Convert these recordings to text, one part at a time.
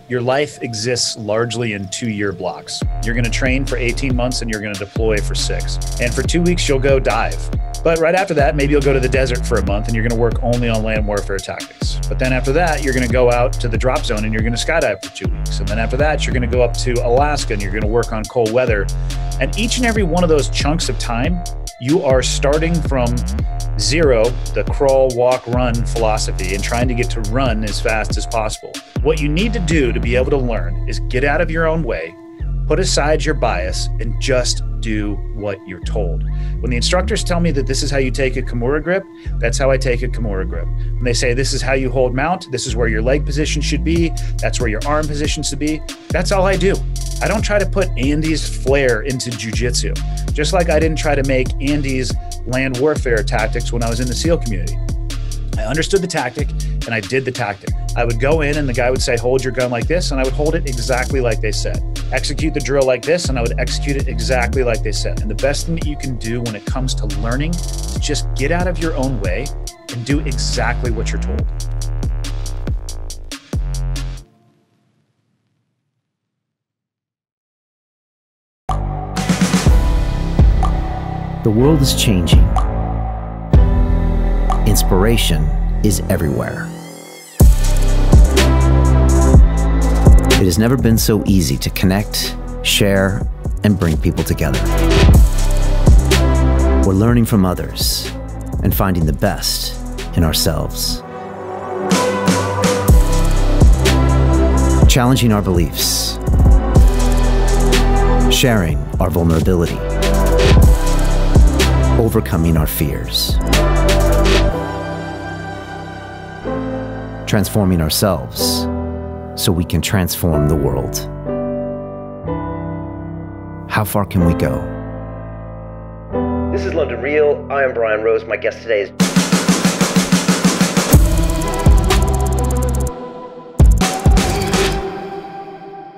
Your life exists largely in 2-year blocks. You're going to train for 18 months and you're going to deploy for 6. And for 2 weeks, you'll go dive. But right after that, maybe you'll go to the desert for a month and you're going to work only on land warfare tactics. But then after that, you're going to go out to the drop zone and you're going to skydive for 2 weeks. And then after that, you're going to go up to Alaska and you're going to work on cold weather. And each and every one of those chunks of time, you are starting from zero, the crawl, walk, run philosophy, and trying to get to run as fast as possible. What you need to do to be able to learn is get out of your own way, put aside your bias, and just do what you're told. When the instructors tell me that this is how you take a Kimura grip, that's how I take a Kimura grip. When they say this is how you hold mount, this is where your leg position should be, that's where your arm position should be, that's all I do. I don't try to put Andy's flair into jujitsu, just like I didn't try to make Andy's land warfare tactics when I was in the SEAL community. I understood the tactic and I did the tactic. I would go in and the guy would say, hold your gun like this, and I would hold it exactly like they said. Execute the drill like this, and I would execute it exactly like they said. And the best thing that you can do when it comes to learning is just get out of your own way and do exactly what you're told. The world is changing. Inspiration is everywhere. It has never been so easy to connect, share, and bring people together. We're learning from others and finding the best in ourselves. Challenging our beliefs. Sharing our vulnerability. Overcoming our fears. Transforming ourselves so we can transform the world. How far can we go? This is London Real. I am Brian Rose. My guest today is...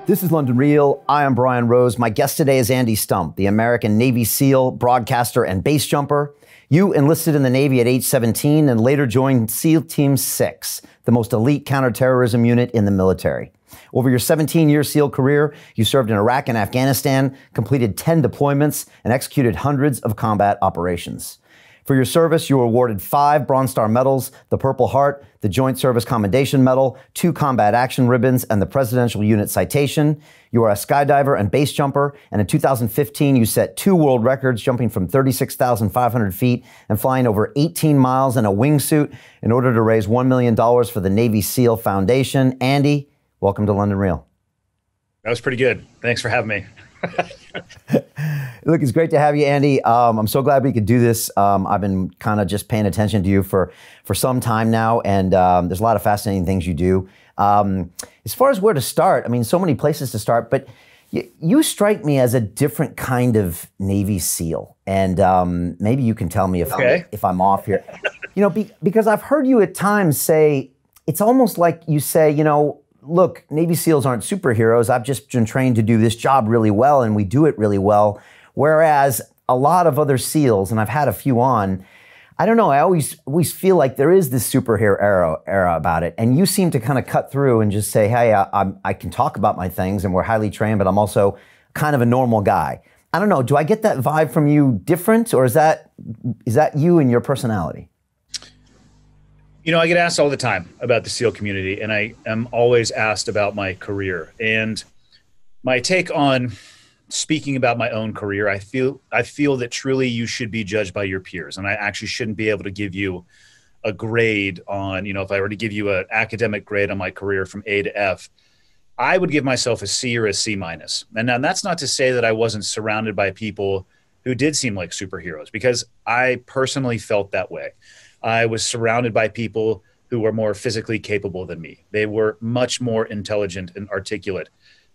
This is London Real. I am Brian Rose. My guest today is Andy Stumpf, the American Navy SEAL, broadcaster, and base jumper. You enlisted in the Navy at age 17 and later joined SEAL Team 6, the most elite counterterrorism unit in the military. Over your 17-year SEAL career, you served in Iraq and Afghanistan, completed 10 deployments, and executed hundreds of combat operations. For your service, you were awarded 5 Bronze Star medals, the Purple Heart, the Joint Service Commendation Medal, 2 Combat Action Ribbons, and the Presidential Unit Citation. You are a skydiver and base jumper, and in 2015, you set 2 world records, jumping from 36,500 feet and flying over 18 miles in a wingsuit in order to raise $1 million for the Navy SEAL Foundation. Andy, welcome to London Real. That was pretty good. Thanks for having me. Look, it's great to have you, Andy. I'm so glad we could do this. I've been kind of just paying attention to you for some time now, and there's a lot of fascinating things you do. As far as where to start, I mean, so many places to start, but you strike me as a different kind of Navy SEAL, and maybe you can tell me if I'm off here. You know, because I've heard you at times say, it's almost like you say, you know, look, Navy SEALs aren't superheroes. I've just been trained to do this job really well, and we do it really well. Whereas a lot of other SEALs, and I've had a few on, I don't know, I always feel like there is this superhero era about it. And you seem to kind of cut through and just say, hey, I can talk about my things, and we're highly trained, but I'm also kind of a normal guy. I don't know, do I get that vibe from you different, or is that you and your personality? You know, I get asked all the time about the SEAL community, and I am always asked about my career. And my take on speaking about my own career, I feel that truly you should be judged by your peers. And I actually shouldn't be able to give you a grade on, you know, if I were to give you an academic grade on my career from A to F, I would give myself a C or a C minus. And now that's not to say that I wasn't surrounded by people who did seem like superheroes, because I personally felt that way. I was surrounded by people who were more physically capable than me. They were much more intelligent and articulate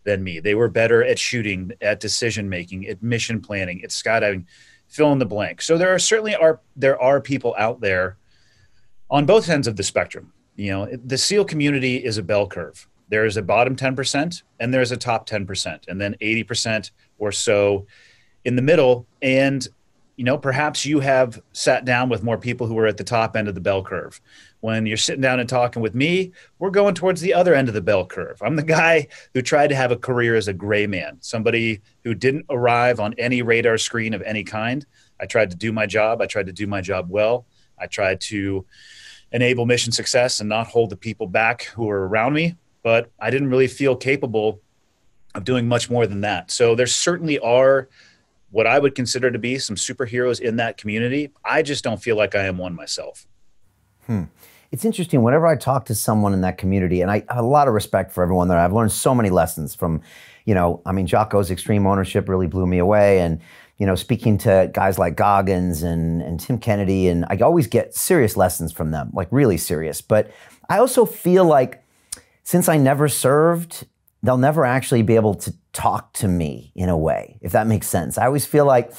than me. They were better at shooting, at decision-making, at mission planning, at skydiving, fill in the blank. So there are people out there on both ends of the spectrum. You know, the SEAL community is a bell curve. There is a bottom 10% and there's a top 10%, and then 80% or so in the middle. And perhaps you have sat down with more people who are at the top end of the bell curve. When you're sitting down and talking with me, we're going towards the other end of the bell curve. I'm the guy who tried to have a career as a gray man, somebody who didn't arrive on any radar screen of any kind. I tried to do my job. I tried to do my job well. I tried to enable mission success and not hold the people back who were around me, but I didn't really feel capable of doing much more than that. So there certainly are what I would consider to be some superheroes in that community. I just don't feel like I am one myself. It's interesting. Whenever I talk to someone in that community, and I have a lot of respect for everyone there, I've learned so many lessons from, Jocko's extreme ownership really blew me away. And, speaking to guys like Goggins and Tim Kennedy, and I always get serious lessons from them, like really serious. But I also feel like since I never served, they'll never actually be able to talk to me in a way, if that makes sense. I always feel like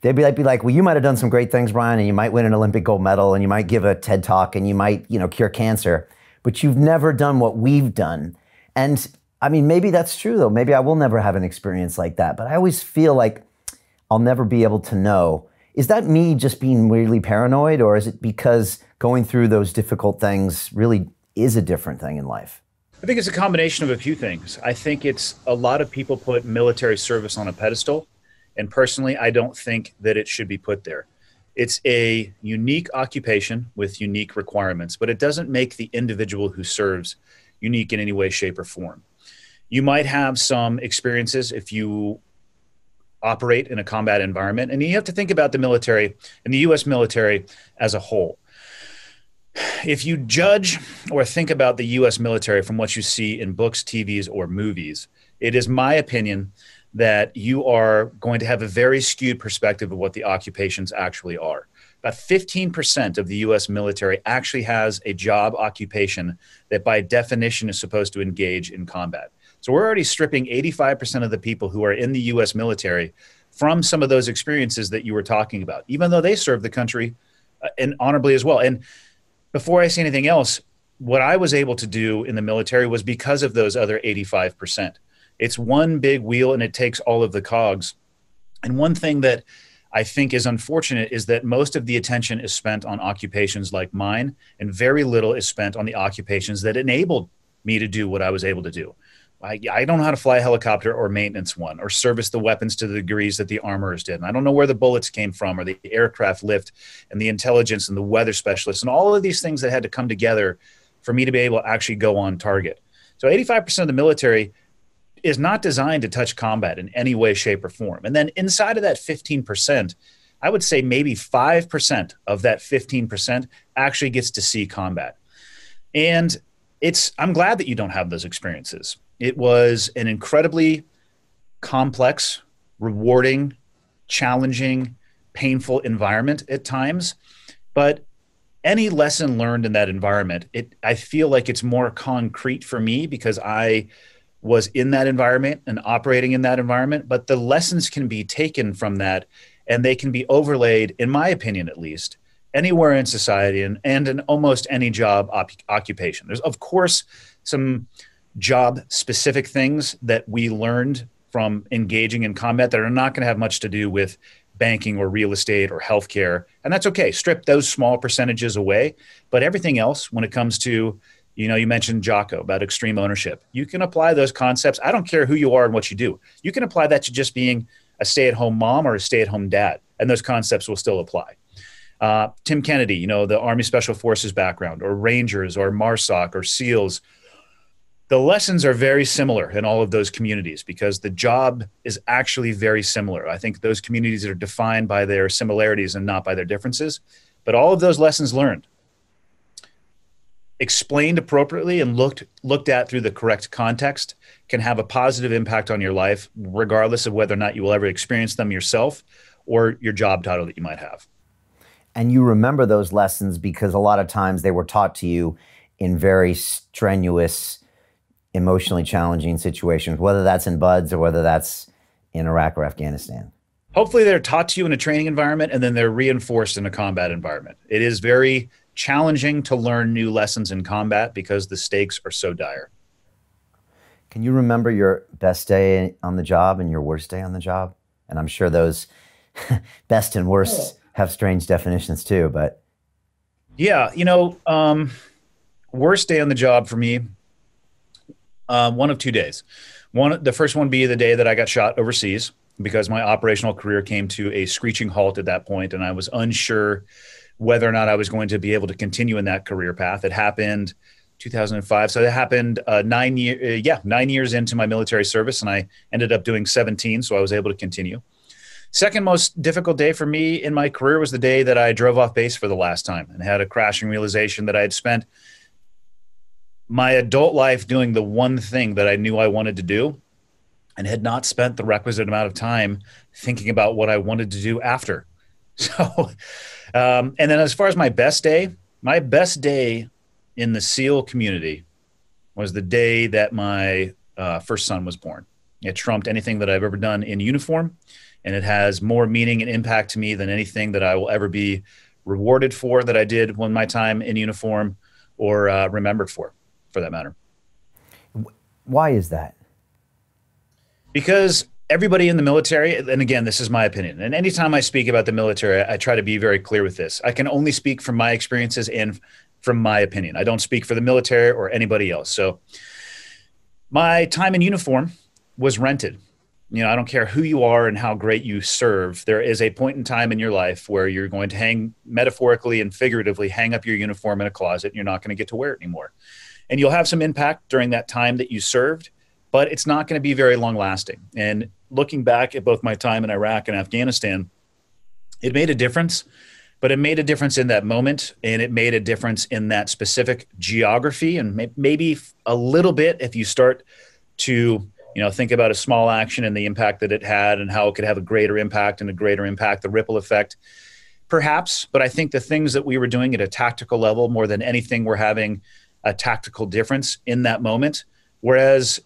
they'd be like, well, you might have done some great things, Brian, and you might win an Olympic gold medal, and you might give a TED talk, and you might, cure cancer, but you've never done what we've done. And I mean, maybe that's true though. Maybe I will never have an experience like that, but I always feel like I'll never be able to know. Is that me just being really paranoid, or is it because going through those difficult things really is a different thing in life? I think it's a combination of a few things. I think it's a lot of people put military service on a pedestal. And personally, I don't think that it should be put there. It's a unique occupation with unique requirements, but it doesn't make the individual who serves unique in any way, shape, or form. You might have some experiences if you operate in a combat environment, and you have to think about the military and the U.S. military as a whole. If you judge or think about the U.S. military from what you see in books, TVs, or movies, it is my opinion that you are going to have a very skewed perspective of what the occupations actually are. About 15% of the U.S. military actually has a job occupation that by definition is supposed to engage in combat. So we're already stripping 85% of the people who are in the U.S. military from some of those experiences that you were talking about, even though they serve the country and honorably as well. And before I say anything else, what I was able to do in the military was because of those other 85%. It's one big wheel and it takes all of the cogs. And one thing that I think is unfortunate is that most of the attention is spent on occupations like mine, and very little is spent on the occupations that enabled me to do what I was able to do. I don't know how to fly a helicopter or maintenance one or service the weapons to the degrees that the armorers did. And I don't know where the bullets came from or the aircraft lift and the intelligence and the weather specialists and all of these things that had to come together for me to be able to actually go on target. So 85% of the military is not designed to touch combat in any way, shape, or form. And then inside of that 15%, I would say maybe 5% of that 15% actually gets to see combat. And I'm glad that you don't have those experiences. It was an incredibly complex, rewarding, challenging, painful environment at times. But any lesson learned in that environment, I feel like it's more concrete for me because I was in that environment and operating in that environment. But the lessons can be taken from that, and they can be overlaid, in my opinion at least, anywhere in society and in almost any job occupation. There's, of course, some job-specific things that we learned from engaging in combat that are not going to have much to do with banking or real estate or healthcare. And that's okay. Strip those small percentages away. But everything else, when it comes to, you mentioned Jocko about extreme ownership. You can apply those concepts. I don't care who you are and what you do. You can apply that to just being a stay-at-home mom or a stay-at-home dad, and those concepts will still apply. Tim Kennedy, the Army Special Forces background, or Rangers, or MARSOC, or SEALs. The lessons are very similar in all of those communities because the job is actually very similar. I think those communities are defined by their similarities and not by their differences. But all of those lessons learned, explained appropriately and looked at through the correct context, can have a positive impact on your life, regardless of whether or not you will ever experience them yourself or your job title that you might have. And you remember those lessons because a lot of times they were taught to you in very strenuous, emotionally challenging situations, whether that's in BUDS or whether that's in Iraq or Afghanistan. Hopefully they're taught to you in a training environment and then they're reinforced in a combat environment. It is very challenging to learn new lessons in combat because the stakes are so dire. Can you remember your best day on the job and your worst day on the job? And I'm sure those best and worst have strange definitions too, but. Yeah, worst day on the job for me, one of 2 days. The first one be the day that I got shot overseas, because my operational career came to a screeching halt at that point, and I was unsure whether or not I was going to be able to continue in that career path. It happened 2005, so it happened 9 years into my military service, and I ended up doing 17, so I was able to continue. Second most difficult day for me in my career was the day that I drove off base for the last time and had a crashing realization that I had spent my adult life doing the one thing that I knew I wanted to do, and had not spent the requisite amount of time thinking about what I wanted to do after. So, and then as far as my best day in the SEAL community was the day that my first son was born. It trumped anything that I've ever done in uniform, and it has more meaning and impact to me than anything that I will ever be rewarded for that I did when my time in uniform, or remembered for that matter. Why is that? Because everybody in the military, and again, this is my opinion, and anytime I speak about the military, I try to be very clear with this. I can only speak from my experiences and from my opinion. I don't speak for the military or anybody else. So my time in uniform was rented. I don't care who you are and how great you serve. There is a point in time in your life where you're going to hang, metaphorically and figuratively, hang up your uniform in a closet, and you're not going to get to wear it anymore. And you'll have some impact during that time that you served, but it's not going to be very long lasting. And looking back at both my time in Iraq and Afghanistan, it made a difference, but it made a difference in that moment, and it made a difference in that specific geography, and maybe a little bit if you start to think about a small action and the impact that it had and how it could have a greater impact, the ripple effect, perhaps. But I think the things that we were doing at a tactical level, more than anything, were having a tactical difference in that moment. Whereas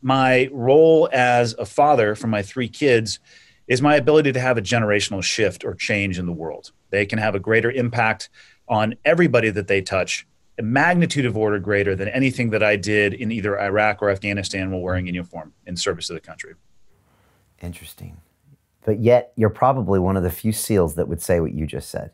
my role as a father for my 3 kids is my ability to have a generational shift or change in the world. They can have a greater impact on everybody that they touch, a magnitude of order greater than anything that I did in either Iraq or Afghanistan while wearing a uniform in service to the country. Interesting. But yet you're probably one of the few SEALs that would say what you just said.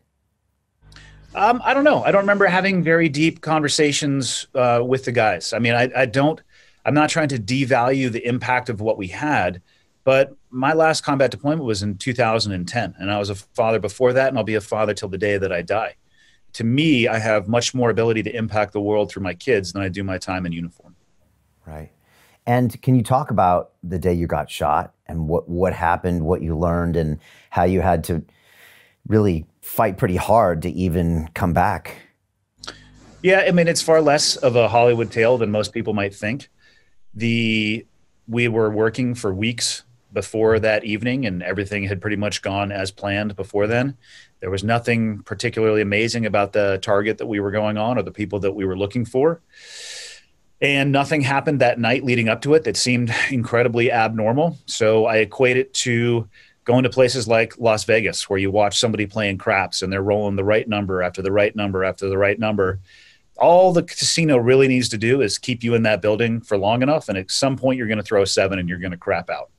I don't know. I don't remember having very deep conversations with the guys. I mean, I'm not trying to devalue the impact of what we had, but my last combat deployment was in 2010, and I was a father before that, and I'll be a father till the day that I die. To me, I have much more ability to impact the world through my kids than I do my time in uniform. Right. And can you talk about the day you got shot and what happened, what you learned, and how you had to really fight pretty hard to even come back? Yeah, I mean, it's far less of a Hollywood tale than most people might think. We were working for weeks before that evening, and everything had pretty much gone as planned before then. There was nothing particularly amazing about the target that we were going on or the people that we were looking for. And nothing happened that night leading up to it that seemed incredibly abnormal. So I equate it to going to places like Las Vegas, where you watch somebody playing craps and they're rolling the right number after the right number after the right number. All the casino really needs to do is keep you in that building for long enough, and at some point you're going to throw a 7 and you're going to crap out.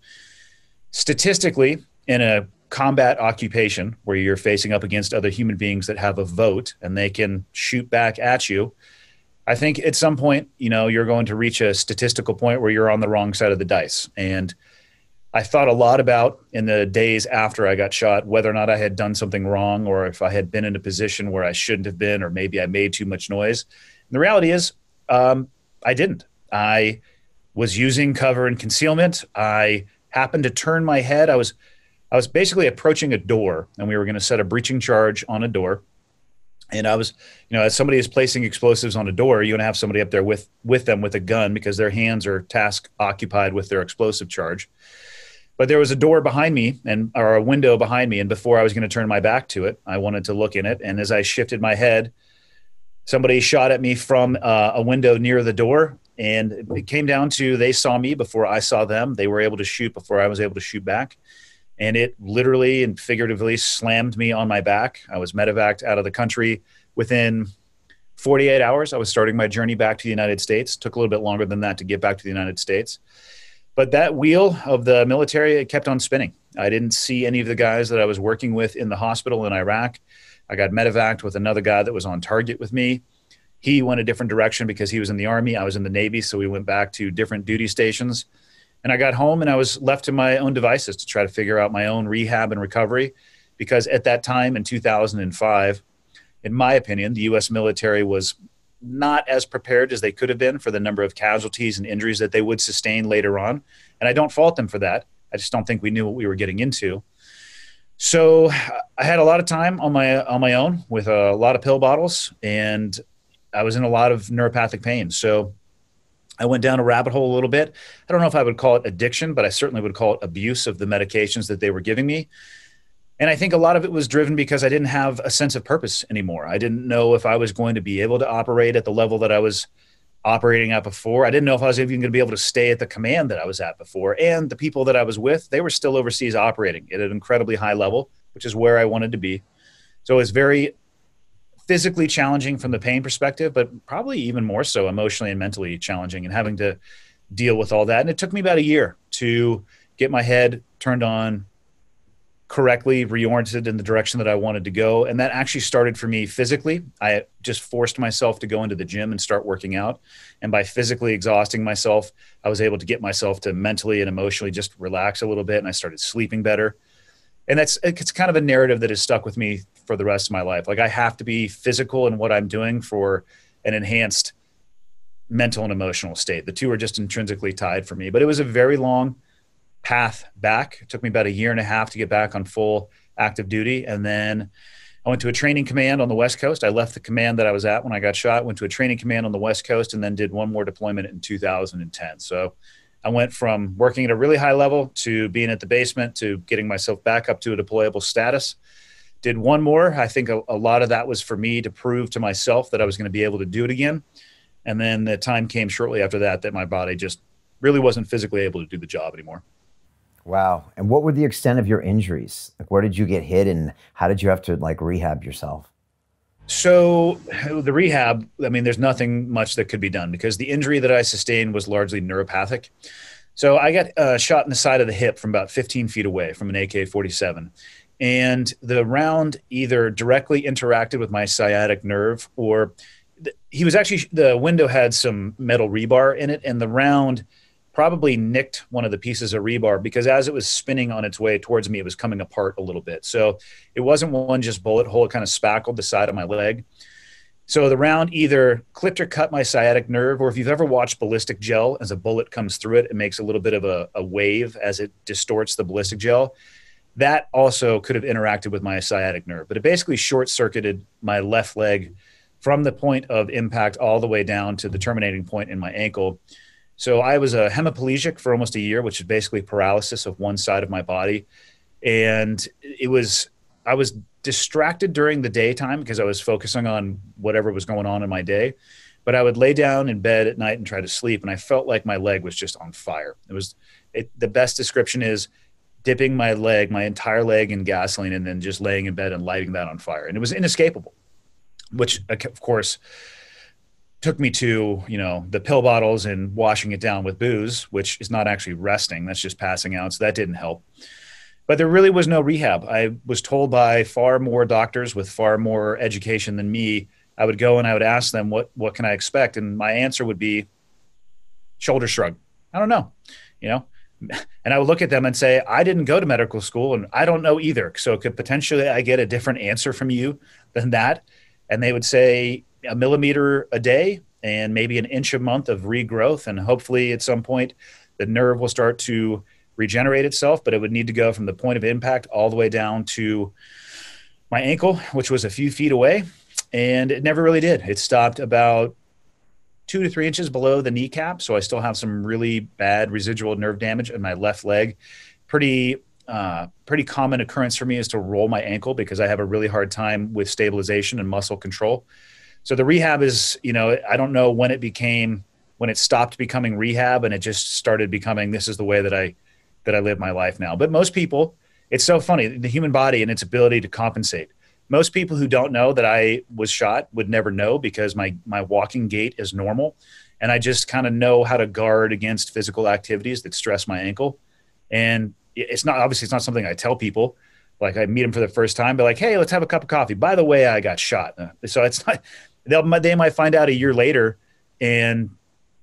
Statistically, in a combat occupation where you're facing up against other human beings that have a vote and they can shoot back at you, I think at some point, you're going to reach a statistical point where you're on the wrong side of the dice. And I thought a lot about, in the days after I got shot, whether or not I had done something wrong, or if I had been in a position where I shouldn't have been, or maybe I made too much noise. And the reality is, I didn't. I was using cover and concealment. I happened to turn my head. I was basically approaching a door, and we were going to set a breaching charge on a door. And I was, as somebody is placing explosives on a door, you're going to have somebody up there with them with a gun, because their hands are task occupied with their explosive charge. But there was a door behind me, or a window behind me, and before I was going to turn my back to it, I wanted to look in it. And as I shifted my head, somebody shot at me from a window near the door. And it came down to, they saw me before I saw them. They were able to shoot before I was able to shoot back. And it literally and figuratively slammed me on my back. I was medevaced out of the country within 48 hours. I was starting my journey back to the United States. Took a little bit longer than that to get back to the United States. But that wheel of the military, it kept on spinning. I didn't see any of the guys that I was working with in the hospital in Iraq. I got medevaced with another guy that was on target with me. He went a different direction because he was in the Army. I was in the Navy, so we went back to different duty stations. And I got home and I was left to my own devices to try to figure out my own rehab and recovery, because at that time in 2005, in my opinion, the U.S. military was not as prepared as they could have been for the number of casualties and injuries that they would sustain later on. And I don't fault them for that. I just don't think we knew what we were getting into. So I had a lot of time on my own with a lot of pill bottles, and I was in a lot of neuropathic pain. So I went down a rabbit hole a little bit. I don't know if I would call it addiction, but I certainly would call it abuse of the medications that they were giving me. And I think a lot of it was driven because I didn't have a sense of purpose anymore. I didn't know if I was going to be able to operate at the level that I was operating at before. I didn't know if I was even going to be able to stay at the command that I was at before. And the people that I was with, they were still overseas operating at an incredibly high level, which is where I wanted to be. So it was very physically challenging from the pain perspective, but probably even more so emotionally and mentally challenging, and having to deal with all that. And it took me about a year to get my head turned on, correctly reoriented in the direction that I wanted to go. And that actually started for me physically. I just forced myself to go into the gym and start working out. And by physically exhausting myself, I was able to get myself to mentally and emotionally just relax a little bit. And I started sleeping better. And it's kind of a narrative that has stuck with me for the rest of my life. Like, I have to be physical in what I'm doing for an enhanced mental and emotional state. The two are just intrinsically tied for me. But it was a very long path back. It took me about a year and a half to get back on full active duty. And then I went to a training command on the West Coast. I left the command that I was at when I got shot, went to a training command on the West Coast, and then did one more deployment in 2010. So I went from working at a really high level to being at the basement to getting myself back up to a deployable status. Did one more. I think a lot of that was for me to prove to myself that I was going to be able to do it again. And then the time came shortly after that that my body just really wasn't physically able to do the job anymore. Wow. And what were the extent of your injuries? Like, where did you get hit and how did you have to rehab yourself? So the rehab, I mean, there's nothing much that could be done because the injury that I sustained was largely neuropathic. So I got shot in the side of the hip from about 15 feet away from an AK-47. And the round either directly interacted with my sciatic nerve, or the window had some metal rebar in it, and the round probably nicked one of the pieces of rebar because as it was spinning on its way towards me, it was coming apart a little bit. So it wasn't one just bullet hole, it kind of spackled the side of my leg. So the round either clipped or cut my sciatic nerve, or if you've ever watched ballistic gel, as a bullet comes through it, it makes a little bit of a wave as it distorts the ballistic gel. That also could have interacted with my sciatic nerve, but it basically short-circuited my left leg from the point of impact all the way down to the terminating point in my ankle. So I was a hemiplegic for almost a year, which is basically paralysis of one side of my body. And I was distracted during the daytime because I was focusing on whatever was going on in my day. But I would lay down in bed at night and try to sleep, and I felt like my leg was just on fire. The best description is dipping my entire leg in gasoline and then just laying in bed and lighting that on fire. And it was inescapable, which of course took me to, the pill bottles and washing it down with booze, which is not actually resting. That's just passing out. So that didn't help. But there really was no rehab. I was told by far more doctors with far more education than me. I would go and I would ask them, what can I expect? And my answer would be shoulder shrug. I don't know, and I would look at them and say, I didn't go to medical school and I don't know either. So could potentially I get a different answer from you than that? And they would say, 1 millimeter a day and maybe 1 inch a month of regrowth. And hopefully at some point the nerve will start to regenerate itself, but it would need to go from the point of impact all the way down to my ankle, which was a few feet away. And it never really did. It stopped about 2 to 3 inches below the kneecap. So I still have some really bad residual nerve damage in my left leg. Pretty common occurrence for me is to roll my ankle because I have a really hard time with stabilization and muscle control. So the rehab is, I don't know when it stopped becoming rehab and it just started becoming, this is the way that I live my life now. But most people, it's so funny, the human body and its ability to compensate. Most people who don't know that I was shot would never know because my walking gait is normal. And I just kind of know how to guard against physical activities that stress my ankle. And it's not, obviously it's not something I tell people. Like I meet them for the first time, be like, hey, let's have a cup of coffee. By the way, I got shot. So it's not, they might find out a year later, and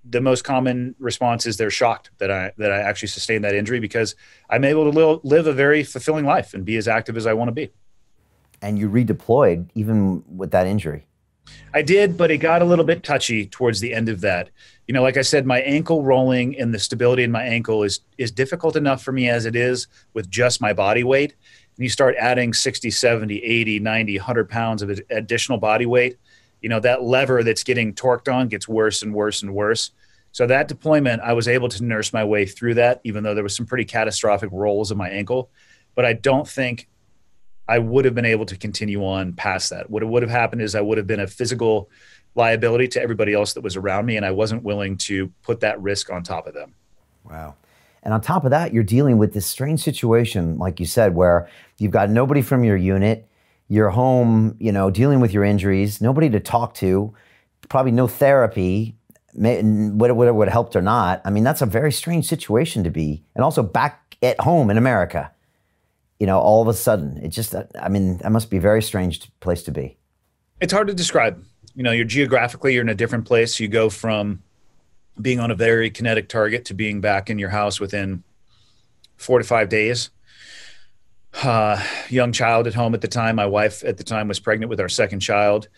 the most common response is they're shocked that I actually sustained that injury, because I'm able to live a very fulfilling life and be as active as I want to be. And you redeployed even with that injury. I did, but it got a little bit touchy towards the end of that. You know, like I said, my ankle rolling and the stability in my ankle is difficult enough for me as it is with just my body weight. And you start adding 60, 70, 80, 90, 100 pounds of additional body weight, you know, that lever that's getting torqued on gets worse and worse and worse. So that deployment, I was able to nurse my way through that, even though there was some pretty catastrophic rolls of my ankle. But I don't think I would have been able to continue on past that. What would have happened is I would have been a physical liability to everybody else that was around me, and I wasn't willing to put that risk on top of them. Wow. And on top of that, you're dealing with this strange situation, like you said, where you've got nobody from your unit, you're home, you know, dealing with your injuries, nobody to talk to, probably no therapy, whether it would have helped or not. I mean, that's a very strange situation to be. And also back at home in America, you know, all of a sudden, it just, I mean, that must be a very strange place to be. It's hard to describe. You know, you're geographically, you're in a different place. You go from being on a very kinetic target to being back in your house within 4 to 5 days. Young child at home at the time. My wife at the time was pregnant with our second child.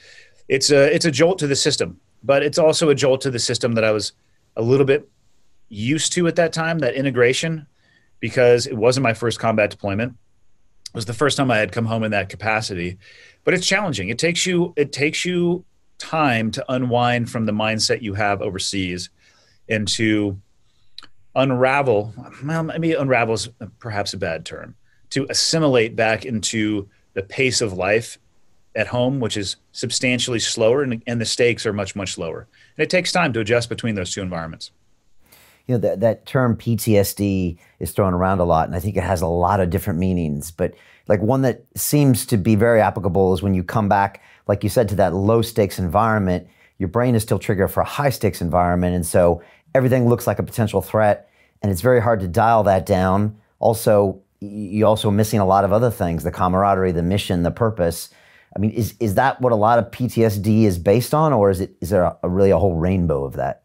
It's a jolt to the system, but it's also a jolt to the system that I was a little bit used to at that time, that integration, because it wasn't my first combat deployment. It was the first time I had come home in that capacity, but it's challenging. It takes you time to unwind from the mindset you have overseas and to unravel, well, maybe unravel is perhaps a bad term, to assimilate back into the pace of life at home, which is substantially slower, and the stakes are much, much lower. And it takes time to adjust between those two environments. You know, that term PTSD is thrown around a lot, and I think it has a lot of different meanings. But like one that seems to be very applicable is when you come back, like you said, to that low stakes environment, your brain is still triggered for a high stakes environment. And so everything looks like a potential threat, and it's very hard to dial that down. Also, you're also missing a lot of other things, the camaraderie, the mission, the purpose. I mean, is that what a lot of PTSD is based on, or is there really a whole rainbow of that?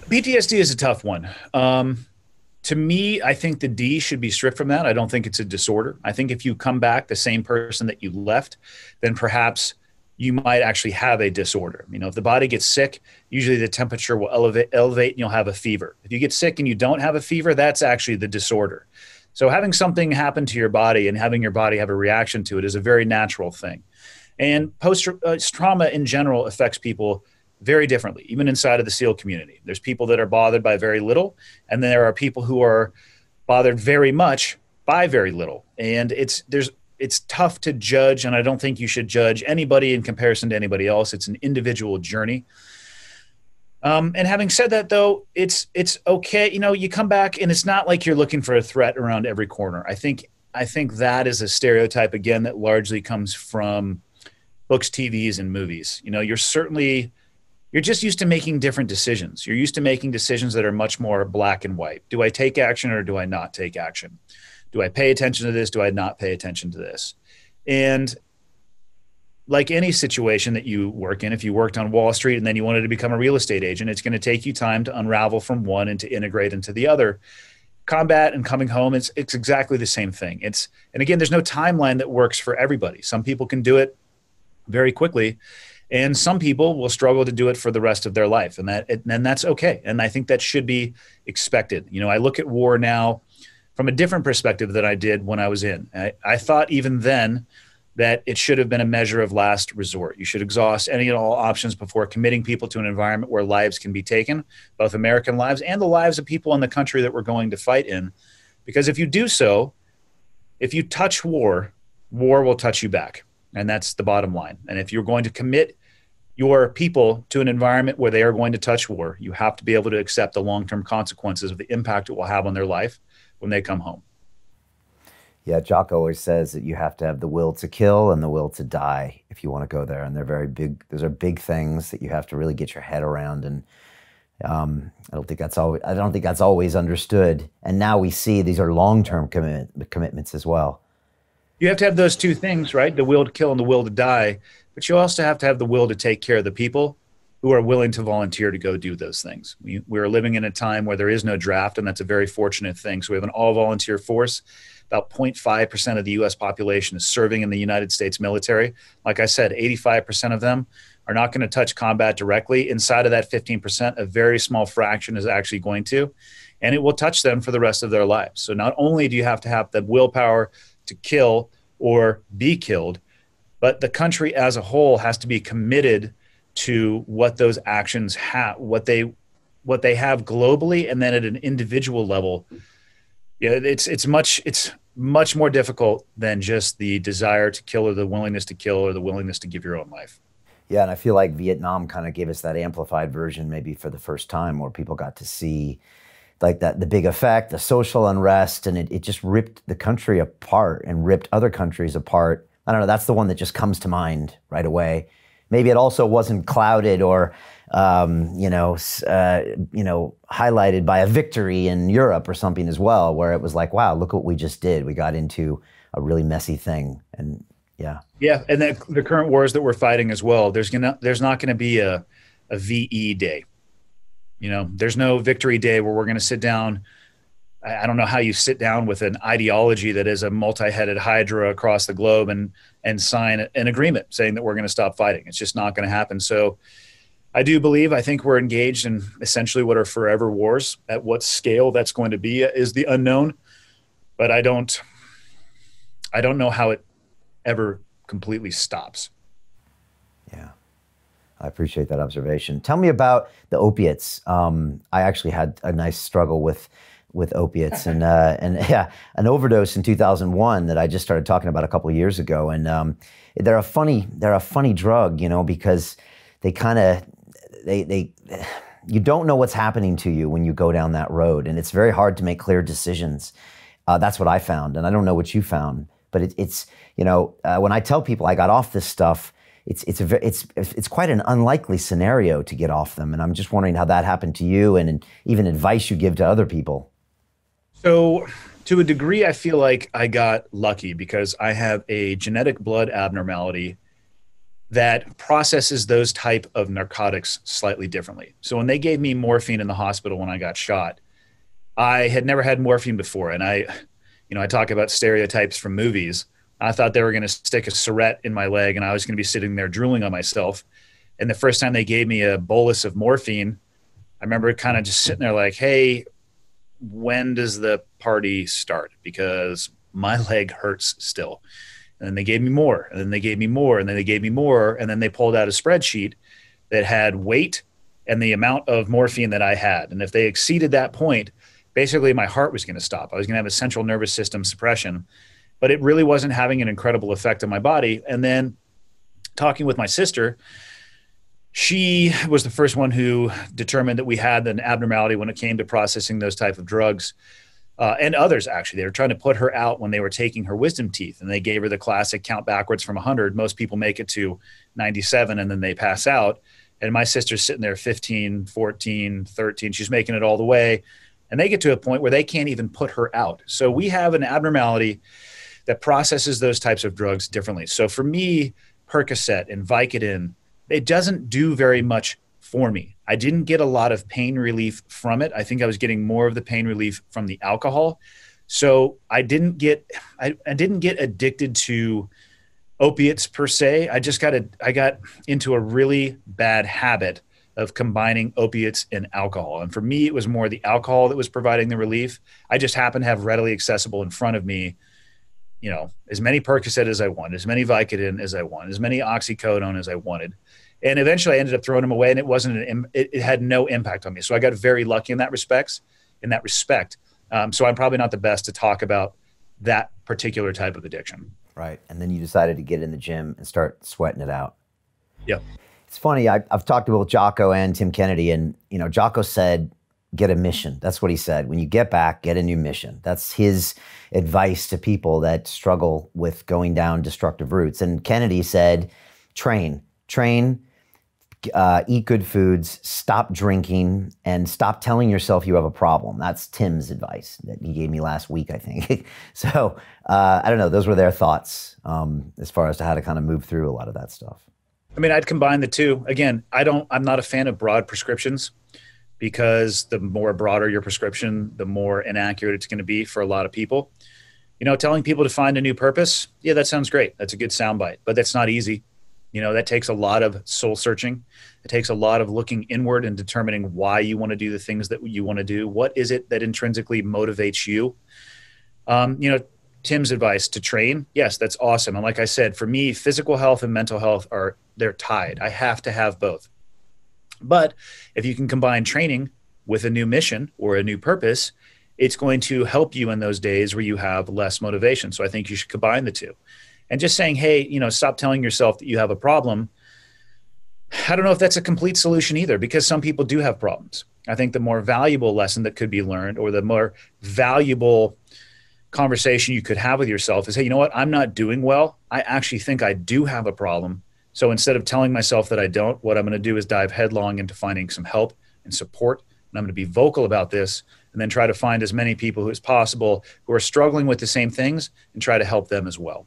PTSD is a tough one. To me, I think the D should be stripped from that. I don't think it's a disorder. I think if you come back the same person that you left, then perhaps you might actually have a disorder. You know, if the body gets sick, usually the temperature will elevate and you'll have a fever. If you get sick and you don't have a fever, that's actually the disorder. So having something happen to your body and having your body have a reaction to it is a very natural thing. And post-trauma in general affects people very differently, even inside of the SEAL community. There's people that are bothered by very little, and then there are people who are bothered very much by very little. And it's tough to judge, and I don't think you should judge anybody in comparison to anybody else. It's an individual journey. And having said that, though, it's okay. You know, you come back, and it's not like you're looking for a threat around every corner. I think that is a stereotype, again, that largely comes from books, TVs, and movies. You know, you're just used to making different decisions. You're used to making decisions that are much more black and white. Do I take action or do I not take action? Do I pay attention to this? Do I not pay attention to this? And like any situation that you work in, if you worked on Wall Street and then you wanted to become a real estate agent, it's going to take you time to unravel from one and to integrate into the other. Combat and coming home, it's exactly the same thing. And again, there's no timeline that works for everybody. Some people can do it very quickly, and some people will struggle to do it for the rest of their life. And that's okay. And I think that should be expected. You know, I look at war now from a different perspective than I did when I was in. I thought even then that it should have been a measure of last resort. You should exhaust any and all options before committing people to an environment where lives can be taken, both American lives and the lives of people in the country that we're going to fight in. Because if you do so, if you touch war, war will touch you back. And that's the bottom line. And if you're going to commit your people to an environment where they are going to touch war, you have to be able to accept the long-term consequences of the impact it will have on their life when they come home. Yeah, Jock always says that you have to have the will to kill and the will to die if you want to go there. And they're very big. Those are big things that you have to really get your head around. And I don't think that's always understood. And now we see these are long-term commitments as well. You have to have those two things, right? The will to kill and the will to die. But you also have to have the will to take care of the people who are willing to volunteer to go do those things. We're living in a time where there is no draft, and that's a very fortunate thing. So we have an all-volunteer force. About 0.5% of the U.S. population is serving in the United States military. Like I said, 85% of them are not going to touch combat directly. Inside of that 15%, a very small fraction is actually going to, and it will touch them for the rest of their lives. So not only do you have to have the willpower to kill or be killed, but the country as a whole has to be committed to what those actions have, what they have globally, and then at an individual level. Yeah, it's much more difficult than just the desire to kill or the willingness to kill or the willingness to give your own life. Yeah, and I feel like Vietnam kind of gave us that amplified version maybe for the first time, where people got to see like that, the big effect, the social unrest, and it just ripped the country apart and ripped other countries apart. I don't know, that's the one that just comes to mind right away. Maybe it also wasn't clouded or, highlighted by a victory in Europe or something as well, where it was like, wow, look what we just did. We got into a really messy thing, and yeah. Yeah, and the current wars that we're fighting as well, there's not going to be a VE day. There's no victory day where we're going to sit down. I don't know how you sit down with an ideology that is a multi-headed hydra across the globe and sign an agreement saying that we're going to stop fighting. It's just not going to happen. So I think we're engaged in essentially what are forever wars. At what scale that's going to be is the unknown, but I don't know how it ever completely stops. Yeah. I appreciate that observation. Tell me about the opiates. I actually had a nice struggle with opiates and an overdose in 2001 that I just started talking about a couple of years ago. And they're a funny drug, because you don't know what's happening to you when you go down that road, and it's very hard to make clear decisions. That's what I found, and I don't know what you found, but it's when I tell people I got off this stuff, it's quite an unlikely scenario to get off them, and I'm just wondering how that happened to you, and even advice you give to other people. So, to a degree, I feel like I got lucky because I have a genetic blood abnormality that processes those type of narcotics slightly differently. So when they gave me morphine in the hospital when I got shot, I had never had morphine before. And I talk about stereotypes from movies. I thought they were going to stick a syringe in my leg and I was going to be sitting there drooling on myself. And the first time they gave me a bolus of morphine, I remember kind of just sitting there like, hey, when does the party start? Because my leg hurts still. And then they gave me more, and then they gave me more, and then they gave me more, and then they pulled out a spreadsheet that had weight and the amount of morphine that I had. And if they exceeded that point, basically my heart was going to stop. I was going to have a central nervous system suppression, but it really wasn't having an incredible effect on my body. And then talking with my sister, she was the first one who determined that we had an abnormality when it came to processing those type of drugs. And others, actually. They were trying to put her out when they were taking her wisdom teeth, and they gave her the classic count backwards from 100. Most people make it to 97 and then they pass out. And my sister's sitting there 15, 14, 13. She's making it all the way. And they get to a point where they can't even put her out. So we have an abnormality that processes those types of drugs differently. So for me, Percocet and Vicodin, it doesn't do very much for me. I didn't get a lot of pain relief from it. I think I was getting more of the pain relief from the alcohol. So I didn't get addicted to opiates per se. I got into a really bad habit of combining opiates and alcohol. And for me, it was more the alcohol that was providing the relief. I just happened to have readily accessible in front of me, as many Percocet as I wanted, as many Vicodin as I wanted, as many oxycodone as I wanted. And eventually I ended up throwing them away, and it had no impact on me. So I got very lucky in that respect. So I'm probably not the best to talk about that particular type of addiction. Right. And then you decided to get in the gym and start sweating it out. Yeah. It's funny. I've talked to both Jocko and Tim Kennedy, and Jocko said, get a mission. That's what he said. When you get back, get a new mission. That's his advice to people that struggle with going down destructive routes. And Kennedy said, train, eat good foods, stop drinking, and stop telling yourself you have a problem. That's Tim's advice that he gave me last week, I think. So I don't know. Those were their thoughts as far as to how to kind of move through a lot of that stuff. I mean, I'd combine the two. Again, I'm not a fan of broad prescriptions, because the more broader your prescription, the more inaccurate it's going to be for a lot of people. You know, telling people to find a new purpose, yeah, that sounds great. That's a good soundbite, but that's not easy. You know, that takes a lot of soul searching. It takes a lot of looking inward and determining why you want to do the things that you want to do. What is it that intrinsically motivates you? You know, Tim's advice to train, yes, that's awesome. And like I said, for me, physical health and mental health they're tied. I have to have both. But if you can combine training with a new mission or a new purpose, it's going to help you in those days where you have less motivation. So I think you should combine the two. And just saying, hey, you know, stop telling yourself that you have a problem. I don't know if that's a complete solution either, because some people do have problems. I think the more valuable lesson that could be learned, or the more valuable conversation you could have with yourself, is, hey, you know what? I'm not doing well. I actually think I do have a problem. So instead of telling myself that I don't, what I'm going to do is dive headlong into finding some help and support. And I'm going to be vocal about this, and then try to find as many people as possible who are struggling with the same things and try to help them as well.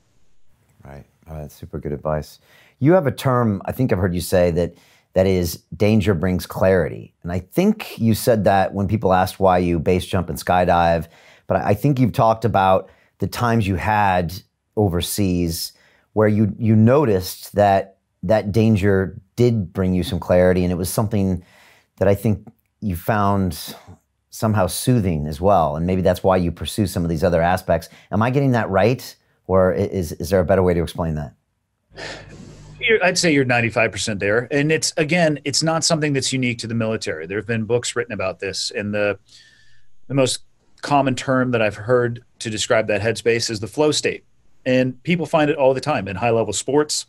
Right. Oh, that's super good advice. You have a term, I think I've heard you say, that is danger brings clarity. And I think you said that when people asked why you base jump and skydive, but I think you've talked about the times you had overseas where you noticed that danger did bring you some clarity, and it was something that I think you found somehow soothing as well. And maybe that's why you pursue some of these other aspects. Am I getting that right? Or is there a better way to explain that? I'd say you're 95% there. And it's not something that's unique to the military. There have been books written about this. And the most common term that I've heard to describe that headspace is the flow state. And people find it all the time in high level sports,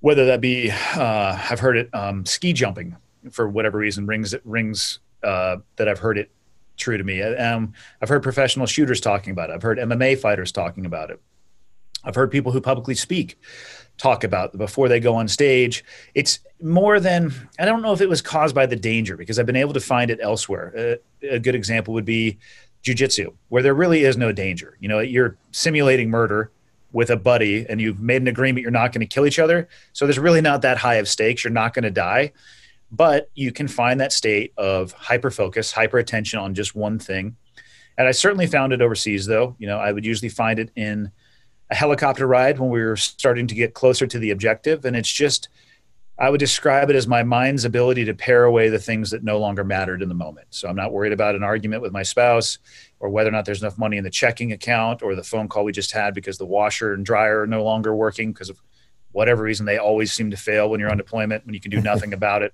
whether that be, I've heard it, ski jumping, for whatever reason, rings that I've heard it true to me. I've heard professional shooters talking about it. I've heard MMA fighters talking about it. I've heard people who publicly speak talk about before they go on stage. It's more than, I don't know if it was caused by the danger, because I've been able to find it elsewhere. A good example would be jujitsu, where there really is no danger. You know, you're simulating murder with a buddy and you've made an agreement you're not going to kill each other. So there's really not that high of stakes. You're not going to die, but you can find that state of hyper focus, hyper attention on just one thing. And I certainly found it overseas though. You know, I would usually find it in a helicopter ride when we were starting to get closer to the objective. And it's just, I would describe it as my mind's ability to pare away the things that no longer mattered in the moment. So I'm not worried about an argument with my spouse, or whether or not there's enough money in the checking account, or the phone call we just had because the washer and dryer are no longer working because of whatever reason. They always seem to fail when you're on deployment, when you can do nothing about it.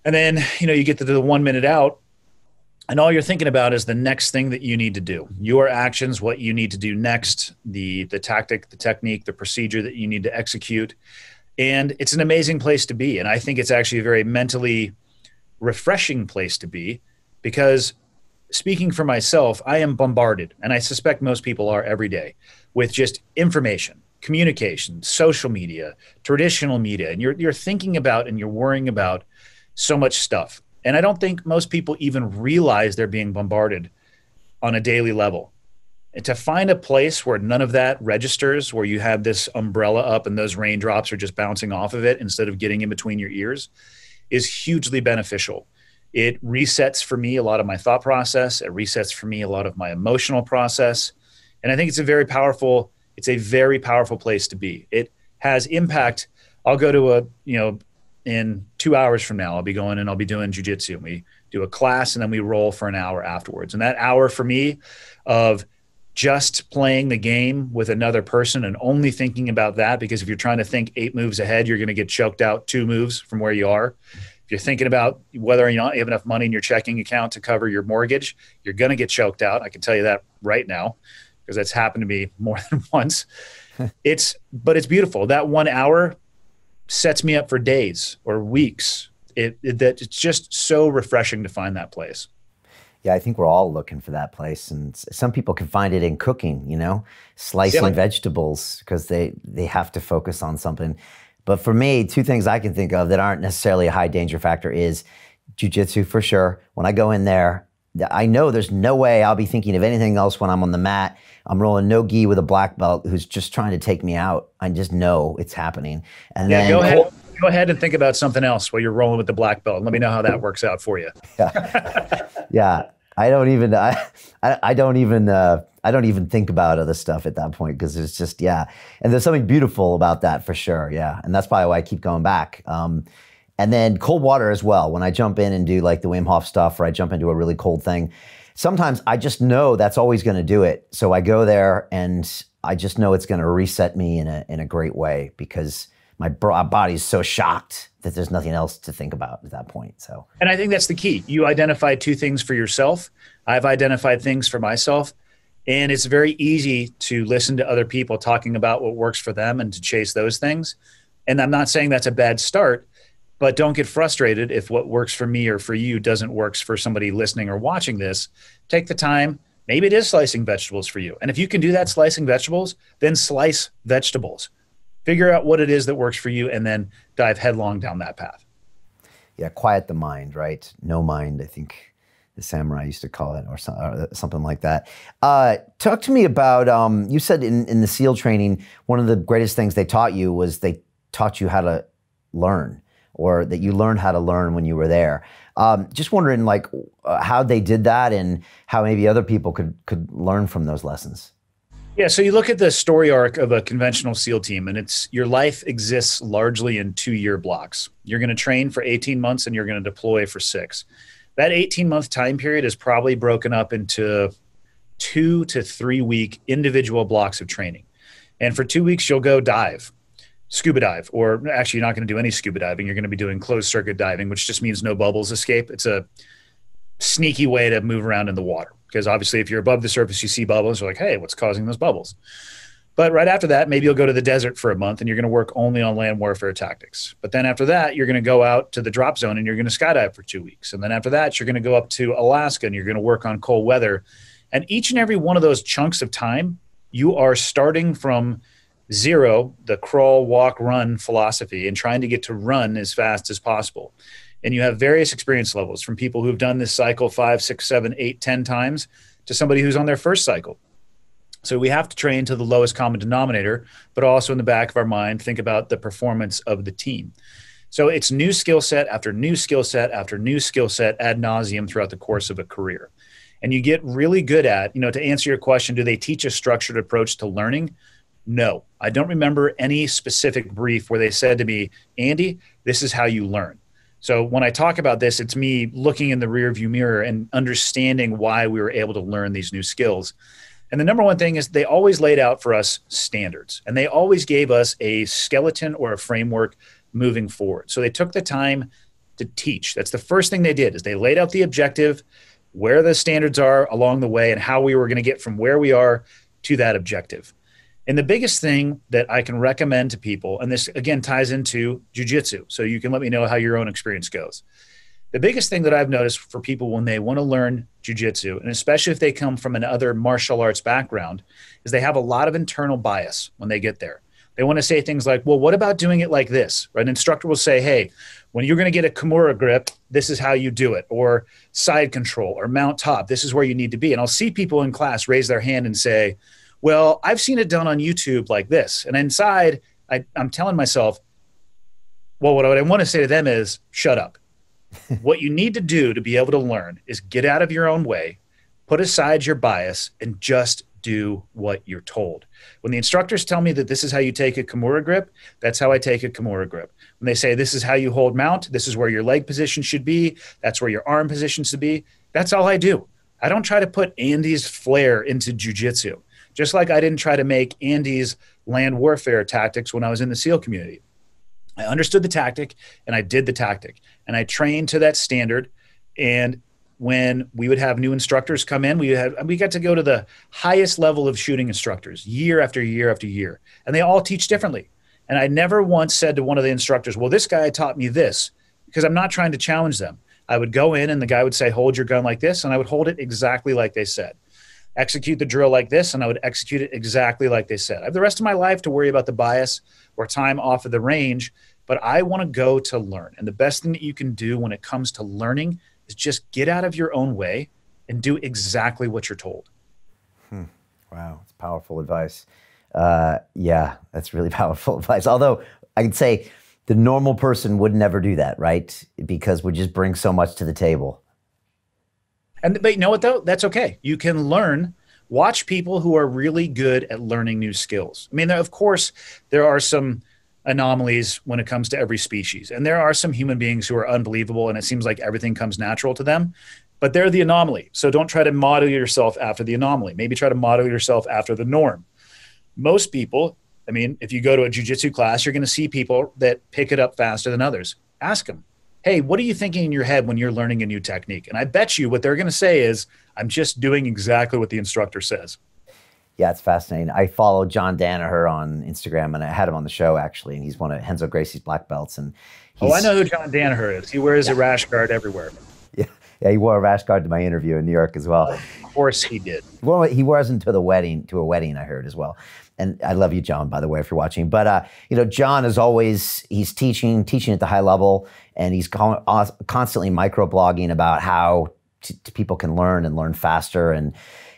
And then, you know, you get to the 1 minute out, and all you're thinking about is the next thing that you need to do, your actions, what you need to do next, the tactic, the technique, the procedure that you need to execute. And it's an amazing place to be. And I think it's actually a very mentally refreshing place to be, because speaking for myself, I am bombarded, and I suspect most people are every day, with just information, communication, social media, traditional media. And you're thinking about and you're worrying about so much stuff. And I don't think most people even realize they're being bombarded on a daily level. And to find a place where none of that registers, where you have this umbrella up and those raindrops are just bouncing off of it instead of getting in between your ears, is hugely beneficial. It resets for me a lot of my thought process. It resets for me a lot of my emotional process. And I think it's a very powerful place to be. It has impact. I'll go to in 2 hours from now, I'll be going and I'll be doing jujitsu. We do a class and then we roll for an hour afterwards. And that hour for me of just playing the game with another person and only thinking about that, because if you're trying to think 8 moves ahead, you're going to get choked out 2 moves from where you are. If you're thinking about whether or not you have enough money in your checking account to cover your mortgage, you're going to get choked out. I can tell you that right now, because that's happened to me more than once. But it's beautiful. That 1 hour sets me up for days or weeks. It's just so refreshing to find that place. Yeah, I think we're all looking for that place. And some people can find it in cooking, you know, slicing vegetables, because they have to focus on something. But for me, two things I can think of that aren't necessarily a high danger factor is jiu-jitsu for sure. When I go in there, I know there's no way I'll be thinking of anything else when I'm on the mat. I'm rolling no gi with a black belt who's just trying to take me out. I just know it's happening. And yeah, then go ahead and think about something else while you're rolling with the black belt. Let me know how that works out for you. Yeah. I don't even think about other stuff at that point because it's just, yeah. And there's something beautiful about that for sure. Yeah. And that's probably why I keep going back. And then cold water as well. When I jump in and do like the Wim Hof stuff or I jump into a really cold thing, sometimes I just know that's always going to do it. So I go there and I just know it's going to reset me in a great way because my body's so shocked that there's nothing else to think about at that point. So, and I think that's the key. You identified two things for yourself. I've identified things for myself. And it's very easy to listen to other people talking about what works for them and to chase those things. And I'm not saying that's a bad start, but don't get frustrated if what works for me or for you doesn't work for somebody listening or watching this. Take the time. Maybe it is slicing vegetables for you. And if you can do that, slicing vegetables, then slice vegetables. Figure out what it is that works for you and then dive headlong down that path. Yeah, quiet the mind, right? No mind, I think the samurai used to call it or something like that. Talk to me about, you said in the SEAL training, one of the greatest things they taught you was they taught you how to learn, or that you learned how to learn when you were there. Just wondering like how they did that and how maybe other people could learn from those lessons. Yeah, so you look at the story arc of a conventional SEAL team, and it's your life exists largely in 2-year blocks. You're going to train for 18 months and you're going to deploy for 6. That 18-month time period is probably broken up into 2 to 3 week individual blocks of training. And for 2 weeks, you'll go dive, scuba dive, or actually you're not going to do any scuba diving. You're going to be doing closed circuit diving, which just means no bubbles escape. It's a sneaky way to move around in the water. Because obviously if you're above the surface, you see bubbles, you're like, hey, what's causing those bubbles? But right after that, maybe you'll go to the desert for a month and you're going to work only on land warfare tactics. But then after that, you're going to go out to the drop zone and you're going to skydive for 2 weeks. And then after that, you're going to go up to Alaska and you're going to work on cold weather. And each and every one of those chunks of time, you are starting from zero, the crawl, walk, run philosophy, and trying to get to run as fast as possible. And you have various experience levels from people who've done this cycle 5, 6, 7, 8, 10 times to somebody who's on their first cycle. So we have to train to the lowest common denominator, but also in the back of our mind, think about the performance of the team. So it's new skill set after new skill set after new skill set ad nauseum throughout the course of a career. And you get really good at, to answer your question, do they teach a structured approach to learning? No, I don't remember any specific brief where they said to me, Andy, this is how you learn. So when I talk about this, it's me looking in the rearview mirror and understanding why we were able to learn these new skills. And the number one thing is they always laid out for us standards, and they always gave us a skeleton or a framework moving forward. So they took the time to teach. That's the first thing they did, is they laid out the objective, where the standards are along the way, and how we were going to get from where we are to that objective. And the biggest thing that I can recommend to people, and this again ties into jiu-jitsu, so you can let me know how your own experience goes. The biggest thing that I've noticed for people when they want to learn jiu-jitsu, and especially if they come from another martial arts background, is they have a lot of internal bias when they get there. They want to say things like, well, what about doing it like this? Right? An instructor will say, hey, when you're going to get a Kimura grip, this is how you do it, or side control, or mount top, this is where you need to be. And I'll see people in class raise their hand and say, well, I've seen it done on YouTube like this. And inside, I'm telling myself, well, what I want to say to them is, shut up. What you need to do to be able to learn is get out of your own way, put aside your bias, and just do what you're told. When the instructors tell me that this is how you take a Kimura grip, that's how I take a Kimura grip. When they say this is how you hold mount, this is where your leg position should be, that's where your arm position should be, that's all I do. I don't try to put Andy's flair into jiu-jitsu. Just like I didn't try to make Andy's land warfare tactics when I was in the SEAL community. I understood the tactic and I did the tactic and I trained to that standard. And when we would have new instructors come in, we got to go to the highest level of shooting instructors year after year after year. And they all teach differently. And I never once said to one of the instructors, well, this guy taught me this, because I'm not trying to challenge them. I would go in and the guy would say, hold your gun like this. And I would hold it exactly like they said. execute the drill like this, and I would execute it exactly like they said. I have the rest of my life to worry about the bias or time off of the range, but I want to go to learn. And the best thing that you can do when it comes to learning is just get out of your own way and do exactly what you're told. Wow, it's powerful advice. Yeah, that's really powerful advice. Although I could say the normal person would never do that, right? Because we just bring so much to the table. But you know what, though? That's okay. You can learn. Watch people who are really good at learning new skills. I mean, of course, there are some anomalies when it comes to every species. And there are some human beings who are unbelievable, and it seems like everything comes natural to them. But they're the anomaly. So don't try to model yourself after the anomaly. Maybe try to model yourself after the norm. Most people, I mean, if you go to a jiu-jitsu class, you're going to see people that pick it up faster than others. Ask them, hey, what are you thinking in your head when you're learning a new technique? And I bet you what they're going to say is, I'm just doing exactly what the instructor says. Yeah, it's fascinating. I follow John Danaher on Instagram, and I had him on the show, actually, and he's one of Renzo Gracie's black belts. And I know who John Danaher is. He wears a rash guard everywhere. Yeah, he wore a rash guard to my interview in New York as well. Of course he did. Well, he wasn't to a wedding, I heard as well. And I love you, John, by the way, if you're watching. But, John is always, he's teaching at the high level, and he's constantly microblogging about how people can learn and learn faster. And,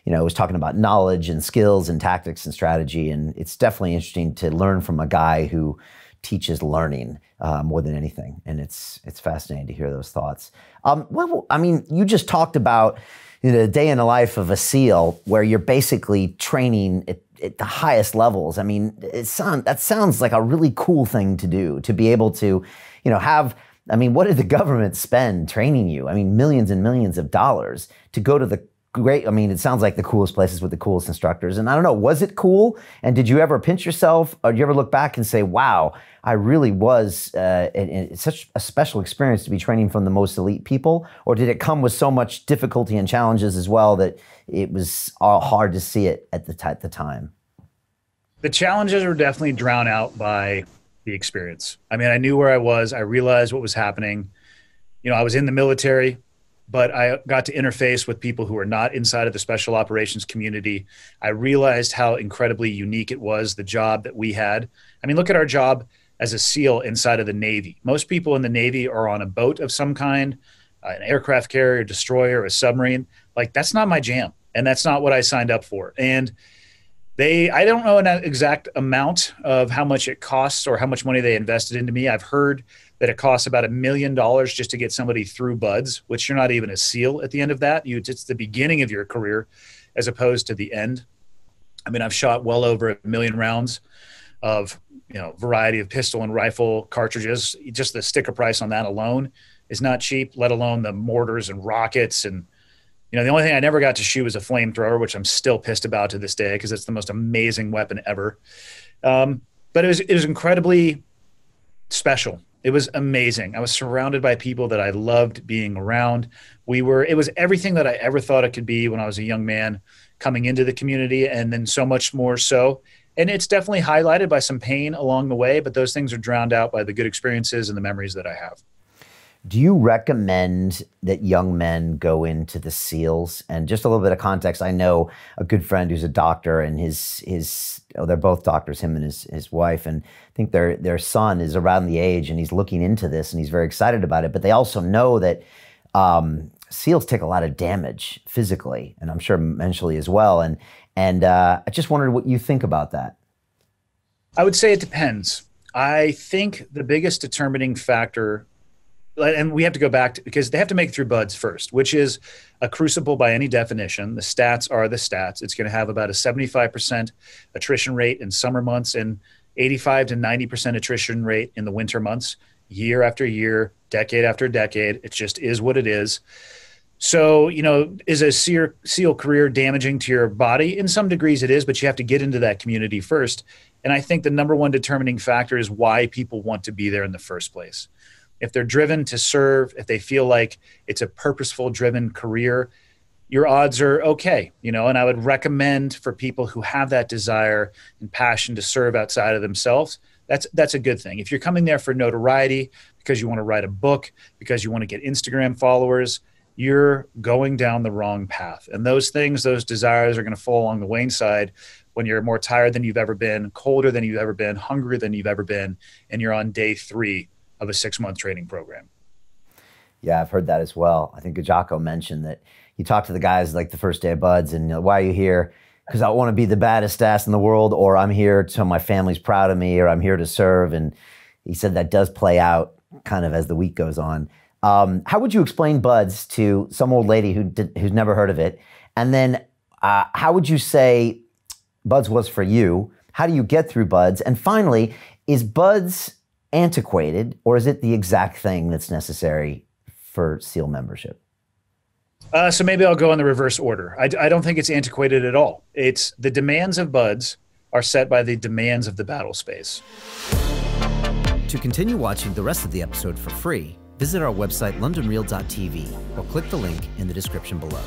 was talking about knowledge and skills and tactics and strategy. And it's definitely interesting to learn from a guy who teaches learning more than anything. And it's fascinating to hear those thoughts. Well, I mean, you just talked about the day in the life of a SEAL where you're basically training at the highest levels. I mean, that sounds like a really cool thing to do, to be able to, what did the government spend training you? I mean, millions and millions of dollars to go to the it sounds like the coolest places with the coolest instructors. And I don't know, was it cool? And did you ever pinch yourself, or did you ever look back and say, wow, I really was, it's such a special experience to be training from the most elite people? Or did it come with so much difficulty and challenges as well that it was hard to see it at the time? The challenges were definitely drowned out by the experience. I mean, I knew where I was. I realized what was happening. I was in the military, but I got to interface with people who are not inside of the special operations community. I realized how incredibly unique it was, the job that we had. I mean, look at our job as a SEAL inside of the Navy. Most people in the Navy are on a boat of some kind, an aircraft carrier, destroyer, a submarine. Like, that's not my jam, and that's not what I signed up for. And I don't know an exact amount of how much it costs or how much money they invested into me. I've heard that it costs about $1 million just to get somebody through BUDS, which you're not even a SEAL at the end of that. It's the beginning of your career as opposed to the end. I mean, I've shot well over 1 million rounds of, variety of pistol and rifle cartridges. Just the sticker price on that alone is not cheap, let alone the mortars and rockets. And, the only thing I never got to shoot was a flamethrower, which I'm still pissed about to this day because it's the most amazing weapon ever. But it was incredibly special. It was amazing. I was surrounded by people that I loved being around. It was everything that I ever thought it could be when I was a young man coming into the community, and then so much more so. And it's definitely highlighted by some pain along the way, but those things are drowned out by the good experiences and the memories that I have. Do you recommend that young men go into the SEALs? And just a little bit of context, I know a good friend who's a doctor, and they're both doctors, him and his wife, and I think their son is around the age, and he's looking into this, and he's very excited about it. But they also know that SEALs take a lot of damage physically, and I'm sure mentally as well. And I just wondered what you think about that. I would say it depends. I think the biggest determining factor, and we have to go back because they have to make it through BUDS first, which is a crucible by any definition. The stats are the stats. It's going to have about a 75% attrition rate in summer months and 85 to 90% attrition rate in the winter months, year after year, decade after decade. It just is what it is. So, is a SEAL career damaging to your body? In some degrees it is, but you have to get into that community first. And I think the number one determining factor is why people want to be there in the first place. If they're driven to serve, if they feel like it's a purposeful driven career, your odds are okay, and I would recommend for people who have that desire and passion to serve outside of themselves, that's a good thing. If you're coming there for notoriety, because you want to write a book, because you want to get Instagram followers, you're going down the wrong path. And those things, those desires are going to fall along the wayside when you're more tired than you've ever been, colder than you've ever been, hungrier than you've ever been, and you're on day 3 of a 6-month training program. Yeah, I've heard that as well. I think Jocko mentioned that you talk to the guys like the first day of Buds and why are you here? Because I want to be the baddest ass in the world, or I'm here so my family's proud of me, or I'm here to serve. And he said that does play out kind of as the week goes on. How would you explain Buds to some old lady who's never heard of it? And then how would you say Buds was for you? How do you get through Buds? And finally, is Buds antiquated, or is it the exact thing that's necessary for SEAL membership? So maybe I'll go in the reverse order. I don't think it's antiquated at all. It's the demands of Buds are set by the demands of the battle space. To continue watching the rest of the episode for free, visit our website londonreal.tv or click the link in the description below.